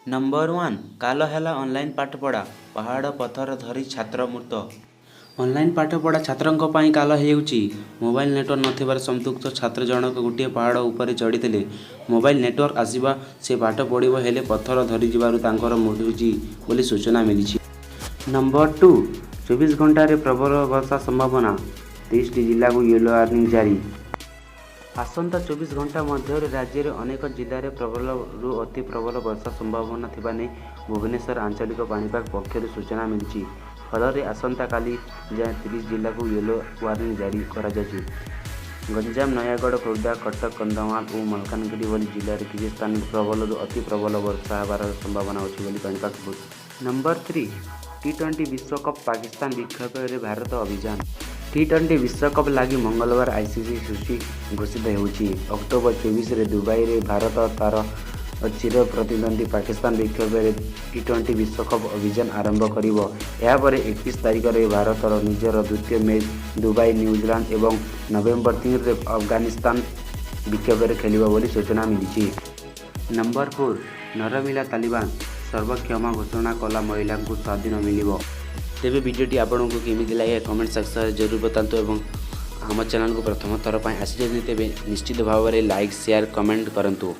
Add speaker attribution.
Speaker 1: Number 1 काल है online पाठपढ़ा पहाड़ पथर धरी छात्र मृत। ऑनलाइन पाठपढ़ा छात्रों पर काल होउची। मोबाइल नेटवर्क नथिबार संतुक्त छात्र जनक गोटे पहाड़ उपर चढ़ी मोबाइल नेटवर्क आसवा से पाठ पढ़व हेले पथर धरी तांकर मृत्युची बोली सूचना मिली। नंबर 2 24 घंटे प्रबल वर्षा संभावना 30 जिला को येलो वार्निंग जारी। आसंता 24 घंटा मध्य राज्य में अनेक जिले में प्रबल रु अति प्रबल वर्षा संभावना थिबा नै भुवनेश्वर आंचलिक पाणीपाग पक्षर सूचना मिली। फल आसंता काली जाए 30 जिला को येलो वार्निंग जारी करा जायछि। गंजाम नयागढ़ खोर्धा कटक कंधमाल और मलकानगिरी भली जिले में किसी स्थान में प्रबल रु अति प्रबल वर्षा होबार संभावना अच्छी बोली पाणीपाग। नंबर 3 T20 विश्वकप पाकिस्तान विक्षेप में भारत अभियान। T20 विश्वकप लगी मंगलवार आईसीसी सूची घोषित होउची। अक्टोबर 24 रे दुबई रे भारत तार चिर प्रतिद्वंदी पाकिस्तान विक्षेप में T20 विश्वकप अभियान आरंभ करिवो। या पर 31 तारिख रे भारत निजर द्वितीय मैच दुबई न्यूजीलैंड एवं नवेम्बर 3 रे अफगानिस्तान विक्षेप में खेलिबो बोली सूचना मिली। नंबर 4 नरमिला तालिबान सर्वक्षमा घोषणा कला महिला को स्वाधीन मिलिबो। तेबे वीडियोटी आपको केमिति लगे कमेंट सेक्शन में जरूर बतातु एवं आम चैनल को प्रथम थर पर आसी तेबे निश्चित भाव में लाइक शेयर कमेंट करंतु।